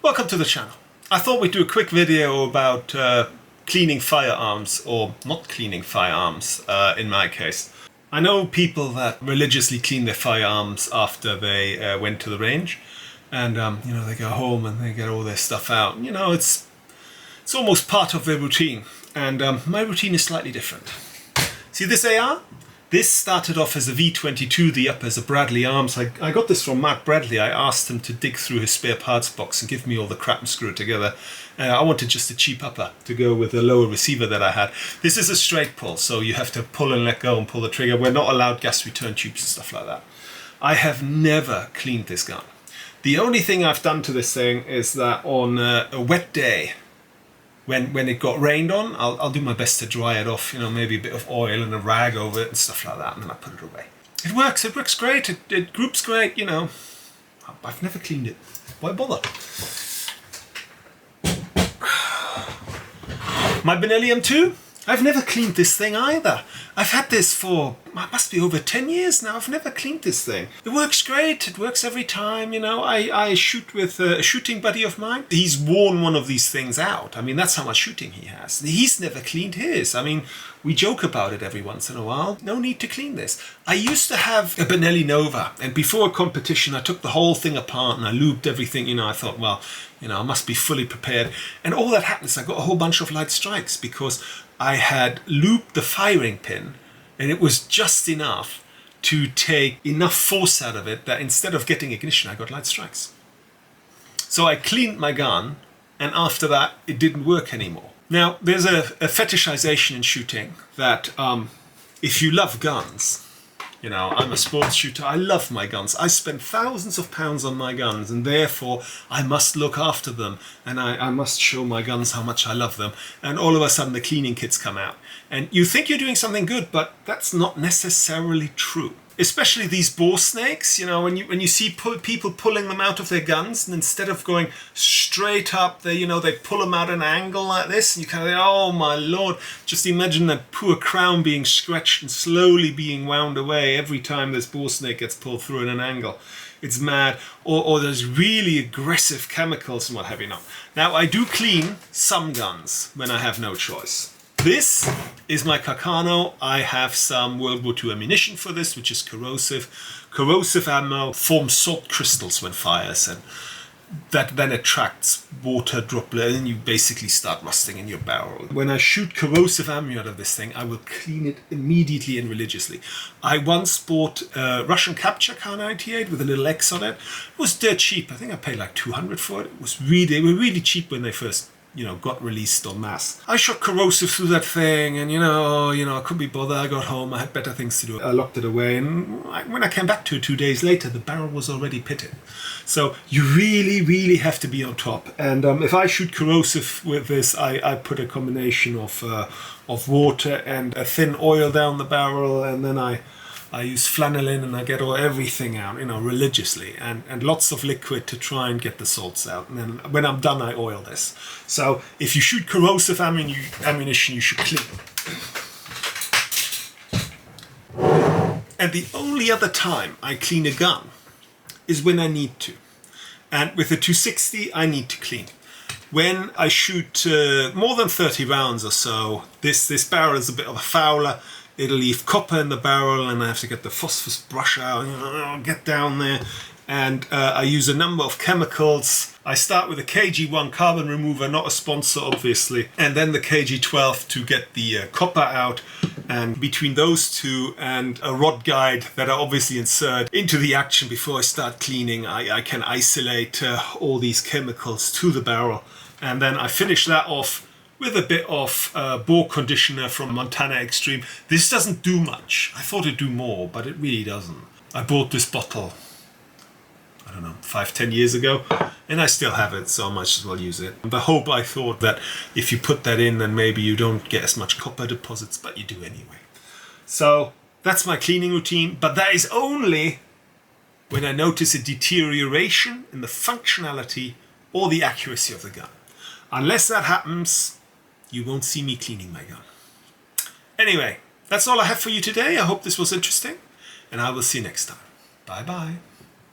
Welcome to the channel. I thought we'd do a quick video about cleaning firearms, or not cleaning firearms in my case. I know people that religiously clean their firearms after they went to the range, and they go home and they get all their stuff out. It's almost part of their routine, and my routine is slightly different. See this AR? This started off as a V22, the upper as a Bradley Arms. I got this from Mark Bradley. I asked him to dig through his spare parts box and give me all the crap and screw it together. I wanted just a cheap upper to go with the lower receiver that I had. This is a straight pull, so you have to pull and let go and pull the trigger. We're not allowed gas return tubes and stuff like that. I have never cleaned this gun. The only thing I've done to this thing is that on a wet day, when it got rained on, I'll do my best to dry it off, maybe a bit of oil and a rag over it and stuff like that, and then I put it away. It works great, it groups great, I've never cleaned it. Why bother? My Benelli M2? I've never cleaned this thing either. I've had this for, must be over 10 years now. I've never cleaned this thing. It works great. It works every time. I shoot with a shooting buddy of mine. He's worn one of these things out. That's how much shooting he has. He's never cleaned his. We joke about it every once in a while. No need to clean this. I used to have a Benelli Nova, and before a competition, I took the whole thing apart and I lubed everything. I thought, well, I must be fully prepared. And all that happened is I got a whole bunch of light strikes because I had lubed the firing pin, and it was just enough to take enough force out of it that instead of getting ignition, I got light strikes. So I cleaned my gun, and after that, it didn't work anymore. Now, there's a fetishization in shooting that if you love guns, I'm a sports shooter, I love my guns. I spend thousands of pounds on my guns, and therefore I must look after them, and I must show my guns how much I love them. And all of a sudden the cleaning kits come out. And you think you're doing something good, but that's not necessarily true. Especially these bore snakes, when you see people pulling them out of their guns, and instead of going straight up, they pull them out at an angle like this, and you kind of think, oh my lord, just imagine that poor crown being scratched and slowly being wound away every time this bore snake gets pulled through at an angle. It's mad. Or there's really aggressive chemicals and what have you not. Now, I do clean some guns when I have no choice. This is my Carcano. I have some World War II ammunition for this, which is corrosive. Corrosive ammo forms salt crystals when fires, and that then attracts water droplet, and you basically start rusting in your barrel. When I shoot corrosive ammo out of this thing, I will clean it immediately and religiously. I once bought a Russian Capture Car 98 with a little X on it. It was dirt cheap. I think I paid like 200 for it. They were really cheap when they first got released en masse. I shot corrosive through that thing, and I couldn't be bothered. I got home, I had better things to do. I locked it away, and when I came back to it 2 days later, the barrel was already pitted. So you really, really have to be on top. And if I shoot corrosive with this, I put a combination of water and a thin oil down the barrel, and then I use flanneline, and I get everything out, religiously, and lots of liquid to try and get the salts out. And then when I'm done, I oil this. So if you shoot corrosive ammunition, you should clean. And the only other time I clean a gun is when I need to. And with a 260, I need to clean. When I shoot more than 30 rounds or so, this barrel is a bit of a fouler. It'll leave copper in the barrel, and I have to get the phosphorus brush out, get down there. And I use a number of chemicals. I start with a KG1 carbon remover, not a sponsor obviously, and then the KG12 to get the copper out. And between those two and a rod guide that I obviously insert into the action before I start cleaning, I can isolate all these chemicals to the barrel. And then I finish that off with a bit of bore conditioner from Montana Extreme. This doesn't do much. I thought it'd do more, but it really doesn't. I bought this bottle, 5-10 years ago, and I still have it, so I might as well use it. The hope, I thought, that if you put that in, then maybe you don't get as much copper deposits, but you do anyway. So that's my cleaning routine, but that is only when I notice a deterioration in the functionality or the accuracy of the gun. Unless that happens, you won't see me cleaning my gun. Anyway, that's all I have for you today. I hope this was interesting, and I will see you next time. Bye bye.